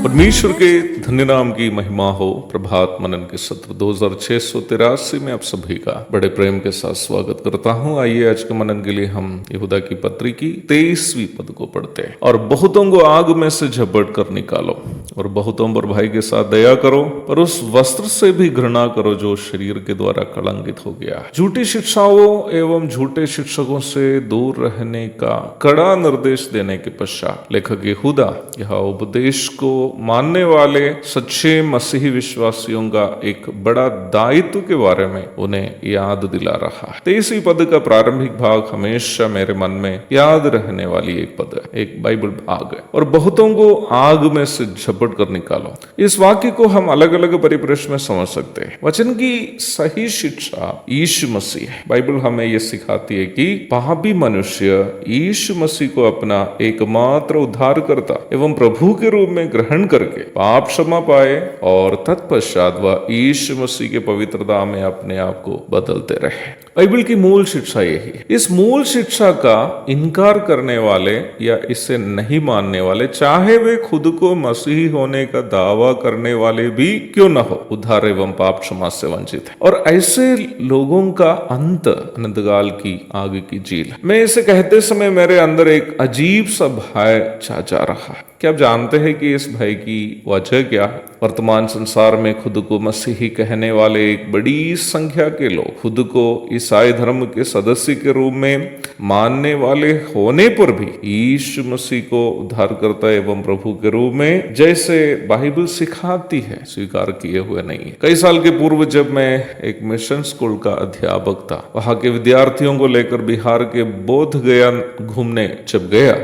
परमेश्वर के धन्य नाम की महिमा हो। प्रभात मनन के सत्र 2683 में आप सभी का बड़े प्रेम के साथ स्वागत करता हूं। आइए आज के मनन के लिए हम यहूदा की पत्री की 23वीं पद को पढ़ते हैं। और बहुतों को आग में से झपट कर निकालो और बहुतों पर भाई के साथ दया करो, पर उस वस्त्र से भी घृणा करो जो शरीर के द्वारा कलंकित हो गया। झूठी शिक्षाओं एवं झूठे शिक्षकों से दूर रहने का कड़ा निर्देश देने के पश्चात लेखक यहूदा यह उपदेश को मानने वाले सच्चे मसीही विश्वासियों का एक बड़ा दायित्व के बारे में उन्हें याद दिला रहा है। 23वीं पद का प्रारंभिक भाग हमेशा मेरे मन में याद रहने वाली एक पद है, एक बाइबल भाग है। और बहुतों को आग में से झपट कर निकालो। इस वाक्य को हम अलग अलग परिप्रेक्ष्य में समझ सकते हैं। वचन की सही शिक्षा यीशु मसीह है। बाइबल हमें यह सिखाती है कि पापी मनुष्य यीशु मसीह को अपना एकमात्र उद्धारकर्ता एवं प्रभु के रूप में ग्रहण करके पाप क्षमा पाए और तत्पश्चात वह यीशु मसीह के पवित्रता में अपने आप को बदलते रहे। बाइबल की मूल शिक्षा यही है। इस मूल शिक्षा का इनकार करने वाले या इसे नहीं मानने वाले, चाहे वे खुद को मसीही होने का दावा करने वाले भी क्यों न हो, उद्धार एवं पाप क्षमा से वंचित है। और ऐसे लोगों का अंत अनंतकाल की आग की झील। मैं इसे कहते समय मेरे अंदर एक अजीब सा भय छा जा रहा है। क्या आप जानते हैं कि इस भय की वजह क्या है? वर्तमान संसार में खुद को मसीही कहने वाले एक बड़ी संख्या के लोग खुद को ईसाई धर्म के सदस्य के रूप में मानने वाले होने पर भी यीशु मसीह को उद्धारकर्ता एवं प्रभु के रूप में जैसे बाइबल सिखाती है स्वीकार किए हुए नहीं है। कई साल के पूर्व जब मैं एक मिशन स्कूल का अध्यापक था, वहां के विद्यार्थियों को लेकर बिहार के बोध गया घूमने जब गया,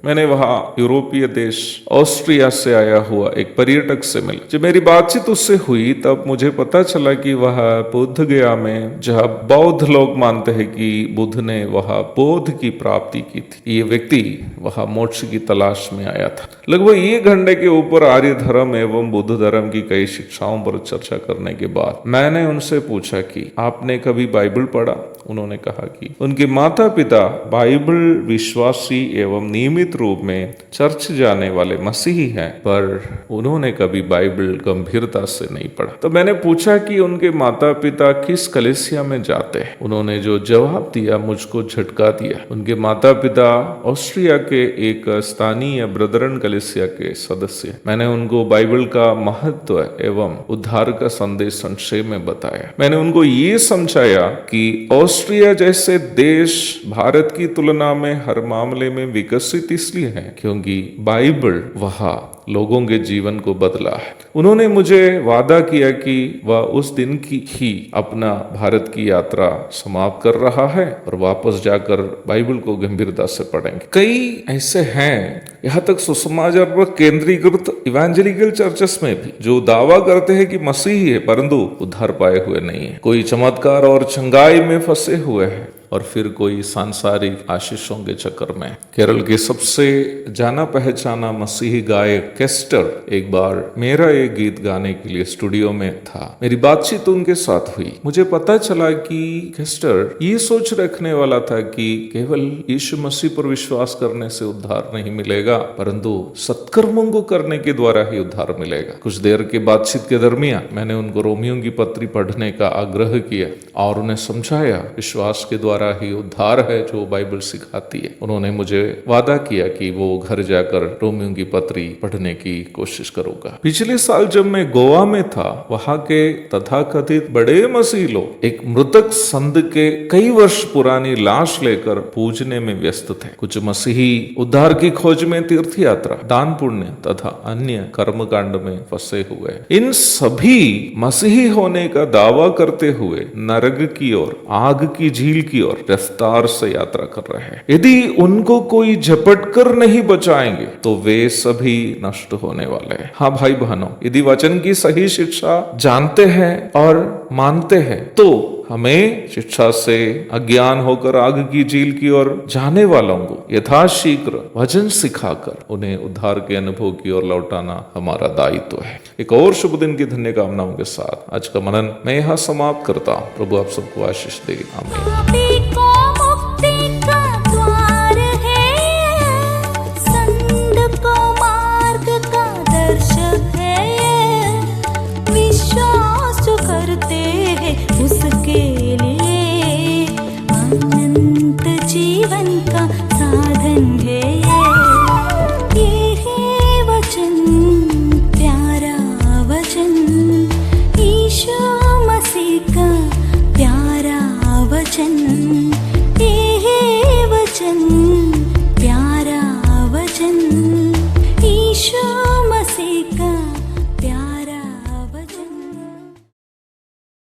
मैंने वहां यूरोपीय देश ऑस्ट्रिया से आया हुआ एक पर्यटक से मिला। जब मेरी बातचीत उससे हुई तब मुझे पता चला कि वह बोध गया में, जहां बौद्ध लोग मानते हैं कि बुद्ध ने वहां बोध की प्राप्ति की थी, ये व्यक्ति वहां मोक्ष की तलाश में आया था। लगभग 1 घंटे के ऊपर आर्य धर्म एवं बुद्ध धर्म की कई शिक्षाओं पर चर्चा करने के बाद मैंने उनसे पूछा कि आपने कभी बाइबल पढ़ा? उन्होंने कहा कि उनके माता पिता बाइबल विश्वासी एवं नियमित रूप में चर्च जाने वाले मसीही हैं, पर उन्होंने कभी बाइबल गंभीरता से नहीं पढ़ा। तो मैंने पूछा कि उनके माता पिता किस कलीसिया में जाते हैं। उन्होंने जो जवाब दिया मुझको झटका दिया। उनके माता पिता ऑस्ट्रिया के एक स्थानीय ब्रदरन कलीसिया के सदस्य। मैंने उनको बाइबल का महत्व एवं उद्धार का संदेश संक्षेप में बताया। मैंने उनको ये समझाया कि ऑस्ट्रिया जैसे देश भारत की तुलना में हर मामले में विकसित इसलिए है क्योंकि बाइबल वहां लोगों के जीवन को बदला है। उन्होंने मुझे वादा किया कि वह उस दिन की ही अपना भारत की यात्रा समाप्त कर रहा है और वापस जाकर बाइबल को गंभीरता से पढ़ेंगे। कई ऐसे हैं, यहाँ तक सुसमाचार पर केंद्रीकृत इवेंजेलिकल चर्चेस में भी, जो दावा करते हैं कि मसीही है परंतु उद्धार पाए हुए नहीं है। कोई चमत्कार और चंगाई में फंसे हुए हैं और फिर कोई सांसारिक आशीषों के चक्कर में। केरल के सबसे जाना पहचाना मसीही गायक केस्टर एक बार मेरा एक गीत गाने के लिए स्टूडियो में था। मेरी बातचीत उनके साथ हुई। मुझे पता चला कि केस्टर ये सोच रखने वाला था कि केवल यीशु मसीह पर विश्वास करने से उद्धार नहीं मिलेगा, परंतु सत्कर्मों को करने के द्वारा ही उद्धार मिलेगा। कुछ देर के बातचीत के दरमियान मैंने उनको रोमियो की पत्री पढ़ने का आग्रह किया और उन्हें समझाया विश्वास के द्वारा द्वारा ही उद्धार है जो बाइबल सिखाती है। उन्होंने मुझे वादा किया कि वो घर जाकर रोमियो की पत्री पढ़ने की कोशिश करूंगा। पिछले साल जब मैं गोवा में था, वहां के तथाकथित बड़े मसीह लोग एक मृतक संत के कई वर्ष पुरानी लाश लेकर पूजने में व्यस्त थे। कुछ मसीही उद्धार की खोज में तीर्थ यात्रा, दान पुण्य तथा अन्य कर्मकांड में फंसे हुए। इन सभी मसीही होने का दावा करते हुए नरक की ओर, आग की झील की ओर रफ्तार से यात्रा कर रहे हैं। यदि उनको कोई झपट कर नहीं बचाएंगे तो वे सभी नष्ट होने वाले हैं। हाँ भाई बहनों, यदि वचन की सही शिक्षा जानते हैं और मानते हैं तो हमें शिक्षा से अज्ञान होकर आग की झील की ओर जाने वालों को यथाशीघ्र वचन सिखाकर उन्हें उद्धार के अनुभव की ओर लौटाना हमारा दायित्व है। एक और शुभ दिन की धन्य कामनाओं के साथ आज का मनन मैं यहाँ समाप्त करता हूँ। प्रभु आप सबको आशीष दे। आमीन। जीवन का साधन है ये है वचन, प्यारा वचन, यीशु मसीह का प्यारा वचन, ये है वचन।